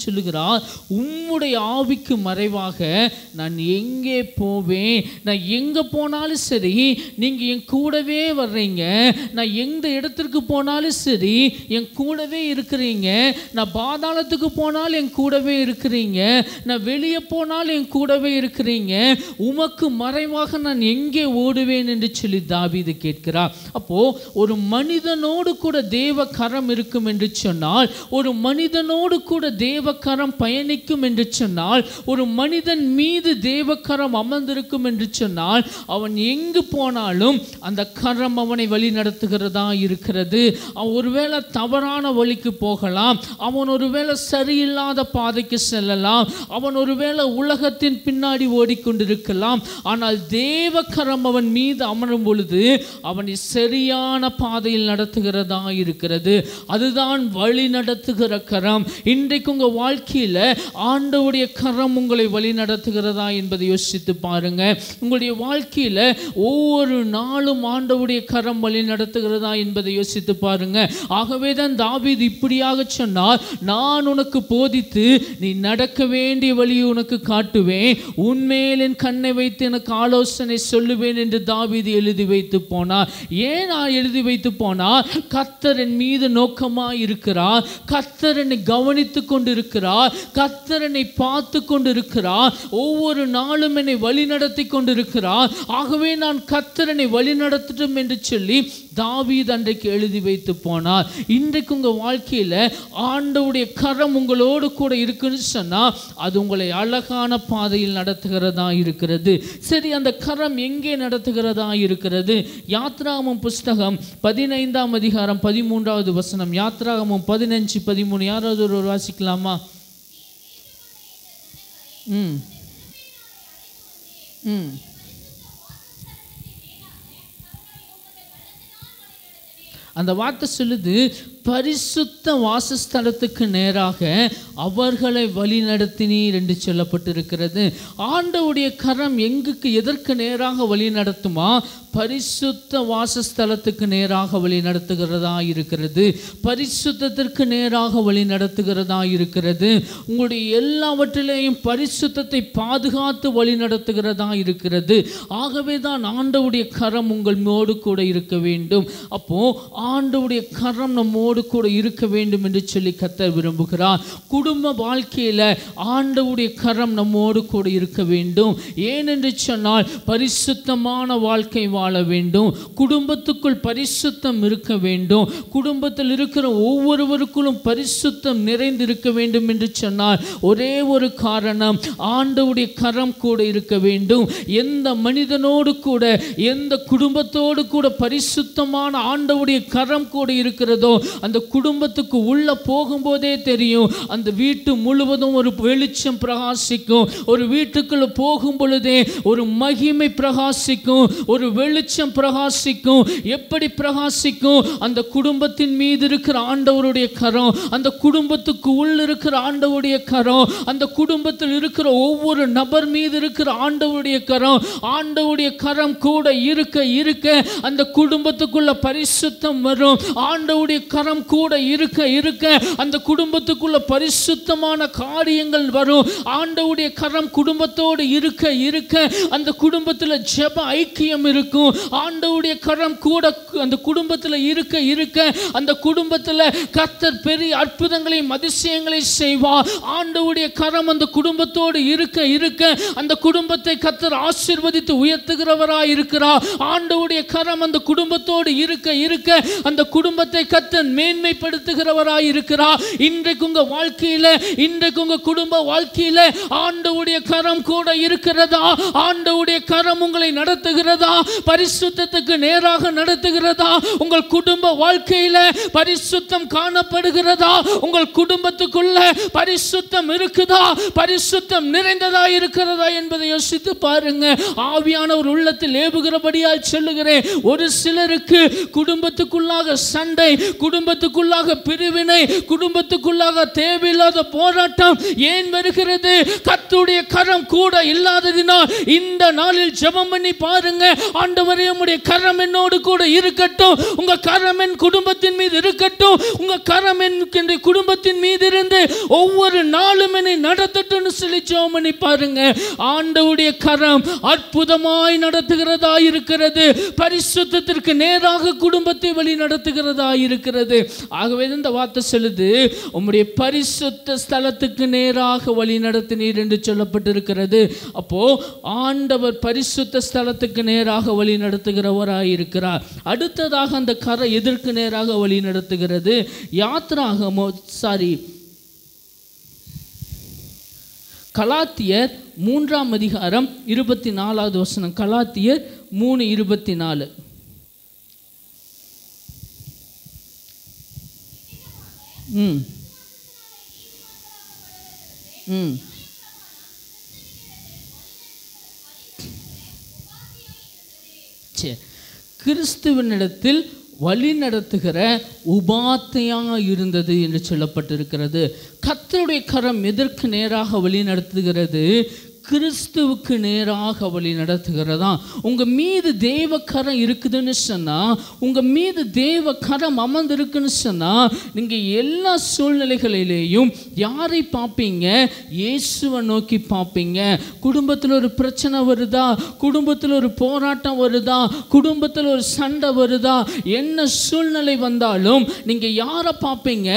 சொல்லுகிறார், உம்முடைய ஆவிக்கு மறைவாக நான் எங்கே போவேன்? நான் எங்கே போனாலும் சரி நீங்கள் என் கூடவே வர்றீங்க. நான் எந்த இடத்திற்கு போனாலும் சரி என் கூடவே இருக்கிறீங்க. நான் பாதாளத்துக்கு போனாலும் என் கூடவே இருக்கிறீங்க. நான் வெளியே போனாலும் என் கூடவே இருக்கிறீங்க. உமக்கு மறைவாக நான் எங்கே ஓடுவேன் என்று சொல்லி தாவீது கேட்கிறார். அப்போ ஒரு மனிதனோடு கூட தேவ கரம் இருக்கும் என்று சொன்னால், ஒரு மனிதனோடு கூட தேவ கரம் பயணிக்கும் என்று சொன்னால், ஒரு மனிதன் மீது தேவ கரம் அமர்ந்திருக்கும் என்று சொன்னால், அவன் எங்கு போனாலும் அந்த கரம் அவனை வழி நடத்துகிறதா இருக்கிறது. அவன் ஒருவேளை தவறான வழிக்கு போகலாம், அவன் ஒருவேளை சரியில்லாத பாதைக்கு செல்லலாம், அவன் ஒருவேளை உலகத்தின் பின்னாடி ஓடிக்கொண்டிருக்கலாம். ஆனால் தேவ கரம் அவன் மீது அமரும் பொழுது அவனை சரியான பாதையில் நடத்துகிறதா இருக்கிறது. அதுதான் வழி நடத்துகிற கரம். இன்றைக்கு உங்கள் வாழ்க்கையில் ஆண்டவருடைய கரம் உங்களை வழி நடத்துகிறதா என்பதை யோசித்து பாருங்க. உங்களுடைய வாழ்க்கையில் ஒவ்வொரு நாளும் ஆண்டவருடைய கரம் வழி நடத்துகிறதா என்பதை யோசித்து பாருங்க. ஆகவே தான் தாவீது இப்படியாக சொன்னார், நான் உனக்கு போதித்து நீ நடக்க வேண்டிய வழியை உனக்கு காட்டுவேன், உன்மேல் என் கண்ணை வைத்து எனக்கு ஆலோசனை சொல்லுவேன் என்று தாவீது எழுதி வைத்து போனார். ஏன் நான் எழுதி வைத்து போனார்? கர்த்தர் என் மீது நோக்கமாய் இருக்கிறார், கர்த்தர் என்னை கவனித்துக் கொண்டிருக்கிறார், கர்த்தர் என்னை பார்த்து கொண்டிருக்கிறார், ஒவ்வொரு நாளும் என்னை வழி நடத்தி கொண்டிருக்கிறார். ஆகவே நான் கர்த்தர் என்னை வழி நடத்தட்டும் என்று சொல்லி தாவீது அன்றைக்கு எழுதி வைத்து போனார். இன்றைக்கு உங்கள் வாழ்க்கையில் ஆண்டவருடைய கரம் உங்களோடு கூட இருக்குன்னு சொன்னால் அது உங்களை அழகான பாதையில் நடத்துகிறதா இருக்கிறது. சரி, அந்த கரம் எங்கே நடத்துகிறதா இருக்கிறது? யாத்ராகமம் புஸ்தகம் 15ஆம் அதிகாரம் 13வது வசனம். யாத்ராகமம் 15:13 யாராவது ஒரு வாசிக்கலாமா? அந்த வார்த்தை சொல்லுது, பரிசுத்த வாசஸ்தலத்துக்கு நேராக அவர்களை வழி நடத்தினீர் என்று சொல்லப்பட்டிருக்கிறது. ஆண்டவருடைய கரம் எங்குக்கு எதற்கு நேராக வழி நடத்துமா? பரிசுத்த வாசஸ்தலத்துக்கு நேராக வழி நடத்துகிறதா இருக்கிறது. பரிசுத்தத்திற்கு நேராக வழி நடத்துகிறதா இருக்கிறது. உங்களுடைய எல்லாவற்றிலேயும் பரிசுத்தத்தை பாதுகாத்து வழி நடத்துகிறதா இருக்கிறது. ஆகவே தான் ஆண்டவருடைய கரம் உங்கள் மோடு கூட இருக்க வேண்டும். அப்போ ஆண்டவருடைய கரம் நம்மோடு கூட இருக்க வேண்டும் என்று சொல்லி கர்த்தர் விரும்புகிறார். குடும்ப வாழ்க்கையில் ஆண்டவருடைய கரம் நம்மோடு கூட இருக்க வேண்டும். ஏனென்று சொன்னால் பரிசுத்தமான வாழ்க்கை வாழ வேண்டும். குடும்பத்துக்குள் பரிசுத்தம் இருக்க வேண்டும். குடும்பத்தில் இருக்கிற ஒவ்வொருவருக்குள்ளும் பரிசுத்தம் நிறைந்திருக்க வேண்டும் என்று சொன்னால் ஒரே ஒரு காரணம், ஆண்டவருடைய கரம் கூட இருக்க வேண்டும். எந்த மனிதனோடு கூட, எந்த குடும்பத்தோடு கூட பரிசுத்தமான ஆண்டவருடைய கரம் கூட இருக்கிறதோ அந்த குடும்பத்துக்கு உள்ள போகும்போதே தெரியும், அந்த வீட்டு முழுவதும் ஒரு வெளிச்சம் பிரகாசிக்கும். ஒரு வீட்டுக்குள்ள போகும் பொழுதே ஒரு மகிமை பிரகாசிக்கும், ஒரு வெளிச்சம் பிரகாசிக்கும். எப்படி பிரகாசிக்கும்? அந்த குடும்பத்தின் மீது இருக்கிற ஆண்டவருடைய கரம், அந்த குடும்பத்துக்கு உள்ள இருக்கிற ஆண்டவருடைய கரம், அந்த குடும்பத்தில் இருக்கிற ஒவ்வொரு நபர் மீது இருக்கிற ஆண்டவருடைய கரம். ஆண்டவருடைய கரம் கூட இருக்க இருக்க அந்த குடும்பத்துக்குள்ள பரிசுத்தம் வரும். ஆண்டவருடைய கரம் கூட இருக்க இருக்க அந்த குடும்பத்துக்குள்ள பரிசுத்தமான காரியங்கள் வரும். ஆண்டவருடைய கரம் குடும்பத்தோடு இருக்க இருக்க அந்த குடும்பத்தில் ஜெப ஐக்கியம் இருக்கும். ஆண்டவருடைய கரம் கூட அந்த குடும்பத்தில் இருக்க இருக்க அந்த குடும்பத்தில் கர்த்தர் பெரிய அற்புதங்களையும் அதிசயங்களையும் செய்வார். ஆண்டவருடைய கரம் அந்த குடும்பத்தோடு இருக்க இருக்க அந்த குடும்பத்தை கர்த்தர் ஆசீர்வதித்து உயர்த்துகிறவராய் இருக்கிறார். ஆண்டவருடைய கரம் அந்த குடும்பத்தோடு இருக்க இருக்க அந்த குடும்பத்தை கர்த்தர் மேன்மைப்படுத்துகிறவராய் இருக்கிறார். இன்றைக்கு உங்க வாழ்க்கையில, இன்றைக்கு உங்க குடும்ப வாழ்க்கையில ஆண்டவருடைய கரம் கூட இருக்கிறதா? ஆண்டவருடைய கரம் உங்களை நடத்துகிறதா? பரிசுத்தத்துக்கு நேராக நடத்துகிறதா? உங்கள் குடும்ப வாழ்க்கையில பரிசுத்தம் காணப்படுகிறதா? உங்கள் குடும்பத்துக்குள்ள பரிசுத்தம் இருக்குதா? பரிசுத்தம் நிறைந்ததா இருக்கிறதா என்பதை யோசித்து பாருங்க. ஆவியானவர் உள்ளத்தில் ஏவுகிறபடியால் சொல்லுகிறேன், ஒரு சிலருக்கு குடும்பத்துக்குள்ளாக சண்டை, குடும்ப குடும்பத்துக்குள்ளாக பிரிவினை, குடும்பத்துக்குள்ளாக தேவையில்லாத போராட்டம் ஏன் வருகிறது? கர்த்தருடைய கரம் கூட இல்லாததினால் இந்த நாளில் ஜெபம் பண்ணி பாருங்க. ஆண்டவரே, உம்முடைய கரம் என்னோடு கூட இருக்கட்டும், உங்க கரம் என் குடும்பத்தின் மீது இருக்கட்டும், உங்க கரம் என் குடும்பத்தின் மீது இருந்து ஒவ்வொரு நாளும் என்னை நடத்தட்டும்னு சொல்லி ஜெபம் பண்ணி பாருங்க. ஆண்டவருடைய கரம் அற்புதமாய் நடத்துகிறதா இருக்கிறது. பரிசுத்தத்திற்கு நேராக குடும்பத்தை வழி நடத்துகிறதா இருக்கிறது. ஆகவே இந்த வார்த்தை சொல்லுது, உம்முடைய பரிசுத்த ஸ்தலத்துக்கு நேராக வழி நடத்தினீர் என்று சொல்லப்பட்டிருக்கிறது. அப்போ ஆண்டவர் பரிசுத்த ஸ்தலத்துக்கு நேராக வழி நடத்துகிறவராய் இருக்கிறார். அடுத்ததாக அந்த கரை எதற்கு நேராக வழி நடத்துகிறது? கலாத்தியர் 3ஆம் அதிகாரம் 24வது வசனம். கலாத்தியர் 3:24. கிறிஸ்துவனிடத்தில் வழி நடத்துகிற உபாத்தையாக இருந்தது என்று சொல்லப்பட்டிருக்கிறது. கர்த்தருடைய கரம் எதற்கு நேராக வழி நடத்துகிறது? கிறிஸ்துவுக்கு நேராக வழி நடத்துகிறதா. உங்கள் மீது தேவ கரம் இருக்குதுன்னு சொன்னால், உங்கள் மீது தேவ கரம் அமர்ந்திருக்குன்னு சொன்னால், நீங்கள் எல்லா சூழ்நிலைகளிலேயும் யாரை பார்ப்பீங்க? இயேசுவை நோக்கி பார்ப்பீங்க. குடும்பத்தில் ஒரு பிரச்சனை வருதா, குடும்பத்தில் ஒரு போராட்டம் வருதா, குடும்பத்தில் ஒரு சண்டை வருதா, என்ன சூழ்நிலை வந்தாலும் நீங்கள் யாரை பார்ப்பீங்க?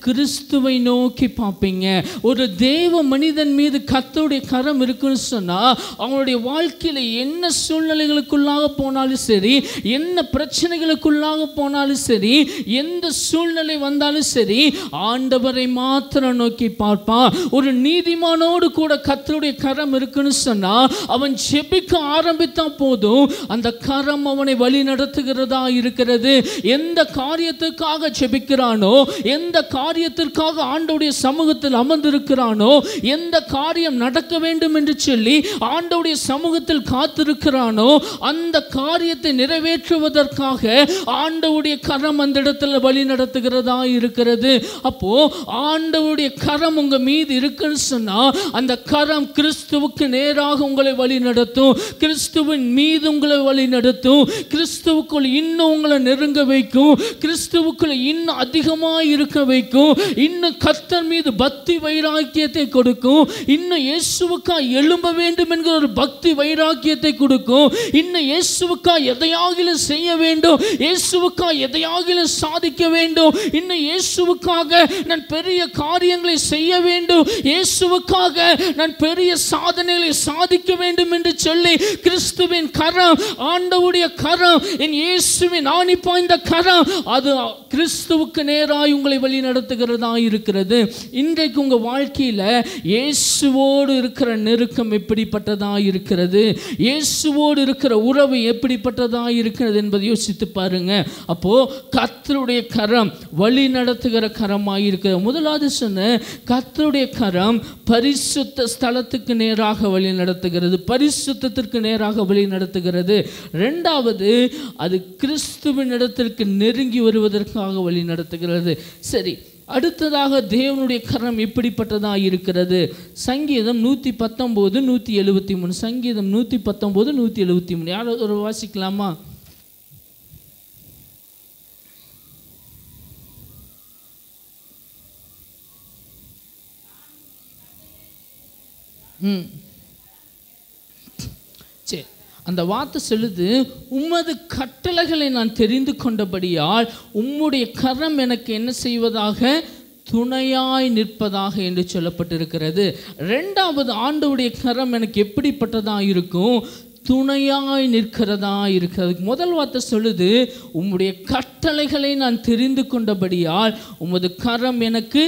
கிறிஸ்துவை நோக்கி பார்ப்பீங்க. ஒரு தேவ மனிதன் மீது கர்த்தருடைய கரம் இருக்கு சொன்னா, அவங்களுடைய வாழ்க்கையில என்ன சூழ்நிலைகளுக்குள்ளாக போனாலும் சரி, என்ன பிரச்சனைகளுக்குள்ளாக போனாலும் சரி, எந்த சூழ்நிலை வந்தாலும் சரி, ஆண்டவரை மாத்திரம் நோக்கி பார்ப்பான். ஒரு நீதிமானோடு கூட கர்த்தருடைய கரம் இருக்குன்னு சொன்னா, அவன் ஜெபிக்க ஆரம்பித்தா போதும், அந்த கரம் அவனை வழி நடத்துகிறதா இருக்கிறது. எந்த காரியத்துக்காக ஜெபிக்கிறானோ, எந்த காரியத்திற்காக ஆண்டவருடைய சமூகத்தில் அமர்ந்திருக்கிறானோ, எந்த காரியம் நடக்க வேண்டும் என்று சொல்லி ஆண்டவருடைய சமூகத்தில் காத்திருக்கிறானோ, அந்த காரியத்தை நிறைவேற்றுவதற்காக ஆண்டவருடைய கரம் அந்த இடத்துல வழி நடத்துகிறதா இருக்கிறது. அப்போ ஆண்டவருடைய கரம் உங்க மீது இருக்குன்னு சொன்னா, அந்த கரம் கிறிஸ்துவுக்கு நேராக உங்களை வழி நடத்தும், கிறிஸ்துவின் மீது உங்களை வழி நடத்தும், கிறிஸ்துவுக்குள் இன்னும் உங்களை நெருங்க வைக்கும், கிறிஸ்துவுக்குள்ள இன்னும் அதிகமாக இருக்க வைக்கும், இன்னும் கர்த்தர் மீது பக்தி வைராக்கியத்தை கொடுக்கும், இன்னும் இயேசுவுக்காக எழும்ப வேண்டும் என்கிற ஒரு பக்தி வைராக்கியத்தை கொடுக்கும், இன்னும் இயேசுவுக்காக எதையாகிலும் செய்ய வேண்டும், இயேசுவுக்காக எதையாகிலும் சாதிக்க வேண்டும், இன்னும் இயேசுவுக்காக நான் பெரிய காரியங்களை செய்ய வேண்டும், இயேசுவுக்காக நான் பெரிய சாதனைகளை சாதிக்க வேண்டும் என்று சொல்லி கிறிஸ்துவின் கரம், ஆண்டவருடைய கரம், என் இயேசுவின் ஆணி பாய்ந்த கரம், அது கிறிஸ்துவுக்கு நேராய் உங்களை வழி நடத்துகிறதா இருக்கிறது. இன்றைக்கு உங்க வாழ்க்கையில இயேசுவோடு இருக்கிற நெருக்கம் எப்படிப்பட்டதா இருக்கிறது, இயேசுவோடு இருக்கிற உறவு எப்படிப்பட்டதா இருக்கிறது என்பதை யோசித்து பாருங்க. அப்போ கர்த்தருடைய கரம் வழி நடத்துகிற கரமாய் இருக்கிற. முதலாவது சொன்ன கர்த்தருடைய கரம் பரிசுத்த ஸ்தலத்துக்கு நேராக வழி நடத்துகிறது, பரிசுத்தத்திற்கு நேராக வழி நடத்துகிறது. இரண்டாவது, அது கிறிஸ்துவின் இடத்திற்கு நெருங்கி வருவதற்காக வழி நடத்துகிறது. சரி, அடுத்ததாக தேவனுடைய கரம் எப்படிப்பட்டதாக இருக்கிறது? சங்கீதம் 119 173. சங்கீதம் 119 173. யாராவது ஒரு வாசிக்கலாமா? சரி, அந்த வார்த்தை சொல்லுது, உமது கட்டளைகளை நான் தெரிந்து கொண்டபடியால் உம்முடைய கரம் எனக்கு என்ன செய்வதாக? துணையாய் நிற்பதாக என்று சொல்லப்பட்டிருக்கிறது. இரண்டாவது, ஆண்டவருடைய கரம் எனக்கு எப்படிப்பட்டதாக இருக்கும்? துணையாய் நிற்கிறதா இருக்கிறது. முதல் வார்த்தை சொல்லுது, உம்முடைய கட்டளைகளை நான் தெரிந்து கொண்டபடியால் உமது கரம் எனக்கு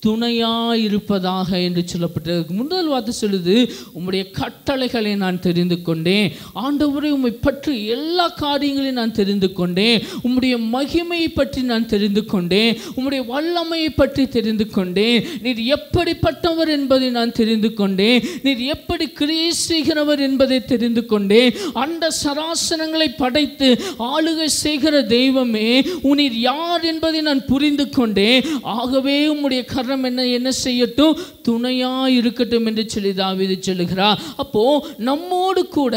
துணையாய் இருப்பதாக என்று சொல்லப்பட்டிருக்கு. முதல் வார்த்தை சொல்லுது, உம்முடைய கட்டளைகளை நான் தெரிந்து கொண்டேன். ஆண்டவரே, உம்மை பற்றி எல்லா காரியங்களையும் நான் தெரிந்து கொண்டேன். உம்முடைய மகிமையை பற்றி நான் தெரிந்து கொண்டேன். உம்முடைய வல்லமையை பற்றி தெரிந்து கொண்டேன். நீர் எப்படிப்பட்டவர் என்பதை நான் தெரிந்து கொண்டேன். நீர் எப்படி கிரியை செய்கிறவர் என்பதை தெரிந்து கொண்டேன். அந்த சராசரங்களை படைத்து ஆளுகை செய்கிற தெய்வமே, உன்னீர் யார் என்பதை நான் புரிந்து கொண்டேன். ஆகவே உம்முடைய கரம் என்ன செய்யட்டும், துணையாய் இருக்கட்டும் என்று சொல்லி தாவீது சொல்லுகிறார். அப்போ நம்மோடு கூட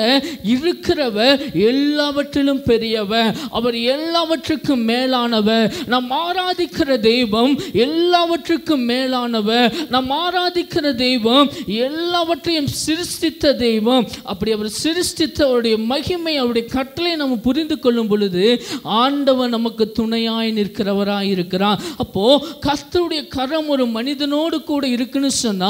இருக்கிறவர் எல்லாவற்றிலும் பெரியவர், அவர் எல்லாவற்றுக்கும் மேலானவர். நாம் ஆராதிக்கிற தெய்வம் எல்லாவற்றுக்கும் மேலானவர். நாம் ஆராதிக்கிற தெய்வம் எல்லாவற்றையும் சிருஷ்டித்த தெய்வம். அப்படி அவர் சிருஷ்டித்த அவருடைய மகிமை, அவருடைய கட்டளை நம்ம புரிந்து கொள்ளும் பொழுது ஆண்டவர் நமக்கு துணையாய் நிற்கிறவராய் இருக்கிறார். அப்போ கர்த்தருடைய கரம் ஒரு மனிதனோடு கூட இருக்குன்னு சொன்னா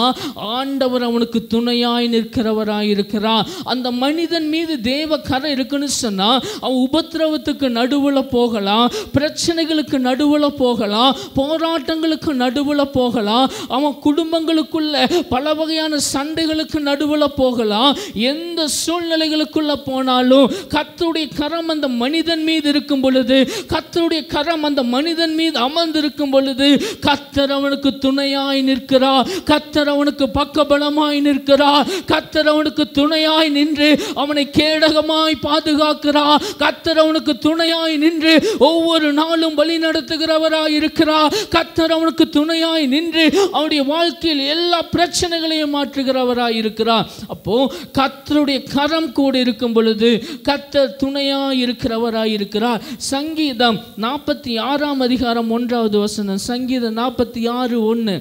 ஆண்டவர் அவனுக்கு துணையாய் நிற்கிறவராய் இருக்கிறார். அந்த மனிதன் மீது தேவ கரம் இருக்குன்னு சொன்னா அவன் உபத்திரவத்துக்கு நடுவுல போகலாம், பிரச்சனைகளுக்கு நடுவுல போகலாம், போராட்டங்களுக்கு நடுவுல போகலாம், அவன் குடும்பங்களுக்குள்ள பல வகையான சண்டைகளுக்கு நடுவுல போகலாம். எந்த சூழ்நிலைகளுக்குள்ள போனாலும் கர்த்தருடைய கரம் அந்த மனிதன் மீது இருக்கும் பொழுது, கர்த்தருடைய கரம் அந்த மனிதன் மீது அமர்ந்திருக்கும் பொழுது கர்த்தர் அவனுக்கு துணையாய் நிற்கிறார். கர்த்தர் அவனுக்கு பக்கபலமாய் நிற்கிறார். கர்த்தர் அவனுக்கு துணையாய் நின்று அவனை கேடகமாய் பாதுகாக்கிறார். கர்த்தர் அவனுக்கு துணையாய் நின்று ஒவ்வொரு நாளும் வழி நடத்துகிறவராய் இருக்கிறார். கர்த்தர் அவனுக்கு துணையாய் நின்று அவனுடைய வாழ்க்கையில் எல்லா பிரச்சனைகளையும் மாற்றுகிறவராய் இருக்கிறார். அப்போ கர்த்தருடைய கரம் கூட இருக்கும் பொழுது கர்த்தர் துணையாய் இருக்கிறவராய் இருக்கிறார். சங்கீதம் 46 அதிகாரம் 1வது வசனம். சங்கீதம் 46:1.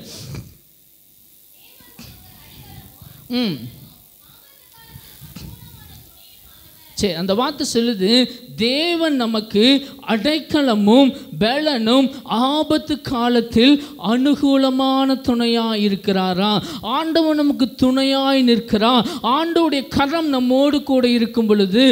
சரி, அந்த வார்த்தை சொல்லுது, தேவன் நமக்கு அடைக்கலமும் பலனும் ஆபத்து காலத்தில் அனுகூலமான துணையாய் இருக்கிறாரா. ஆண்டவன் நமக்கு துணையாய் நிற்கிறார். ஆண்டவருடைய கரம் நம்மோடு கூட இருக்கும் பொழுது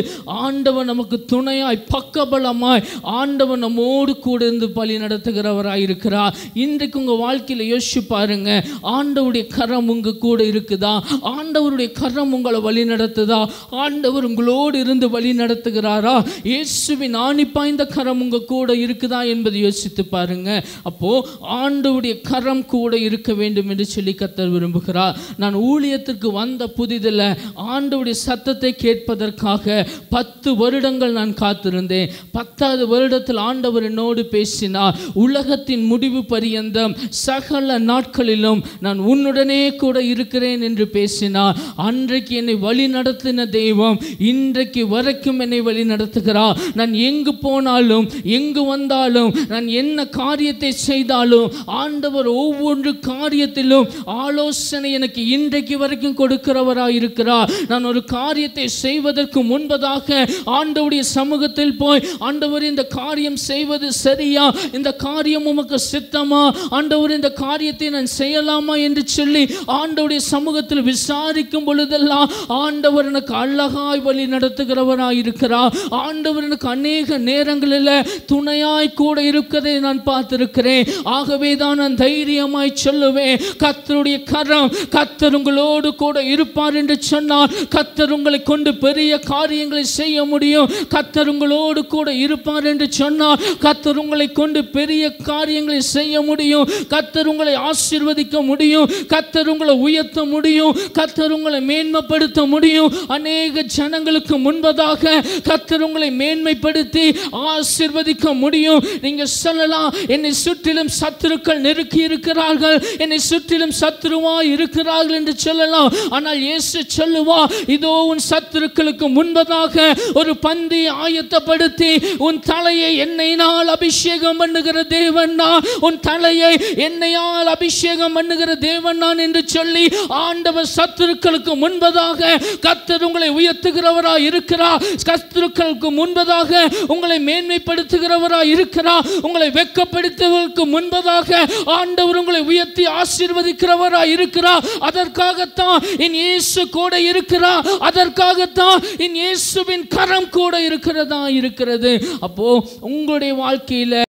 ஆண்டவன் நமக்கு துணையாய் பக்கபலமாய் ஆண்டவன் நம்மோடு கூட இருந்து பலி நடத்துகிறவராய் இருக்கிறார். இன்றைக்கு உங்கள் வாழ்க்கையில் யோசிச்சு பாருங்க, ஆண்டவருடைய கரம் உங்க கூட இருக்குதா? ஆண்டவருடைய கரம் உங்களை வழி நடத்துதா? ஆண்டவர் உங்களோடு இருந்து வழி நடத்துகிறாரா? இயேசுவின் ஆணி பாய்ந்த கரம் உங்க கூட இருக்குதா என்பதை யோசித்து பாருங்க. அப்போ ஆண்டவருடைய கரம் கூட இருக்க வேண்டும் என்று சொல்லி கர்த்தர் விரும்புகிறார். நான் ஊழியத்திற்கு வந்த புதிதில் ஆண்டவருடைய சத்தத்தை கேட்பதற்காக 10 வருடங்கள் நான் காத்திருந்தேன். 10வது வருடத்தில் ஆண்டவர் என்னோடு பேசினார். உலகத்தின் முடிவு பரியந்தம் சகல நாட்களிலும் நான் உன்னுடனே கூட இருக்கிறேன் என்று பேசினார். அன்றைக்கு என்னை வழி நடத்தின தெய்வம் இன்றைக்கு வரைக்கும் என்னை வழி நடத்துகிறார். நான் எங்கு போனாலும் எங்கு வந்தாலும் நான் என்ன காரியத்தை செய்தாலும் ஆண்டவர் ஒவ்வொரு காரியத்திலும் ஆலோசனை எனக்கு இன்றைக்கு வரைக்கும் கொடுக்கிறவராய் இருக்கிறார். நான் ஒரு காரியத்தை செய்வதற்கு முன்பதாக ஆண்டவருடைய சமூகத்தில் போய், ஆண்டவர் இந்த காரியம் செய்வது சரியா? இந்த காரியம் உமக்கு சித்தமா? ஆண்டவர் இந்த காரியத்தை நான் செய்யலாமா என்று சொல்லி ஆண்டவருடைய சமூகத்தில் விசாரிக்கும் பொழுதெல்லாம் ஆண்டவர் எனக்கு அழகாய் வழி நடத்துகிறவராய் இருக்கிறார். ஆண்டவர் எனக்கு அநேக நேரங்களில் துணையாய் கூட இருக்கிறதை நான் பார்த்திருக்கிறேன். ஆகவே தான் நான் தைரியமாய் சொல்லுவேன், கர்த்தருடைய கரம், கர்த்தர் உங்களோடு கூட இருப்பார் என்று சொன்னால் கர்த்தர் உங்களை கொண்டு பெரிய காரியங்களை செய்ய முடியும். கர்த்தர் உங்களோடு கூட இருப்பார் என்று சொன்னால் கர்த்தர் உங்களை கொண்டு பெரிய காரியங்களை செய்ய முடியும். கர்த்தர் உங்களை ஆசீர்வதிக்க முடியும். கர்த்தர் உங்களை உயர்த்த முடியும். கர்த்தர் உங்களை மேன்மைப்படுத்த முடியும். அநேக ஜனங்களுக்கு முன்பதாக கர்த்தர் உங்களை மேன்மைப்படுத்தி ஆசீர்வதிக்க முடியும். நீங்க சொல்லலாம், என்னை சுற்றிலும் சத்துருக்கள் நெருக்கி இருக்கிறார்கள், என்னை சுற்றிலும் சத்துருவாய் இருக்கிறார்கள் என்று சொல்லலாம். ஆனால் இயேசு சொல்லுவா, இதோ உன் சத்துருக்களுக்கு முன்பதாக ஒரு பந்தி ஆயத்தப்படுத்தி உன் தலையை எண்ணெயினால் அபிஷேகம் பண்ணுகிற தேவன் நான், உன் தலையை எண்ணெயால் அபிஷேகம் பண்ணுகிற தேவன் நான் என்று சொல்லி ஆண்டவர் சத்துருக்களுக்கு முன்பதாக கர்த்தர் உங்களை உயர்த்துகிறவராய் இருக்கிறார். சத்துருக்களுக்கு முன்பதாக உங்களை மேன்மைப்படுத்துகிறவராய் இருக்கிறார். உங்களை வெட்கப்படுத்துவதற்கு முன்பதாக ஆண்டவர் உங்களை உயர்த்தி ஆசீர்வதிக்கிறவராய் இருக்கிறார். அதற்காகத்தான் என் இயேசு கூட இருக்கிறார். அதற்காகத்தான் என் இயேசுவின் கரம் கூட இருக்கிறது. அப்போ உங்களுடைய வாழ்க்கையில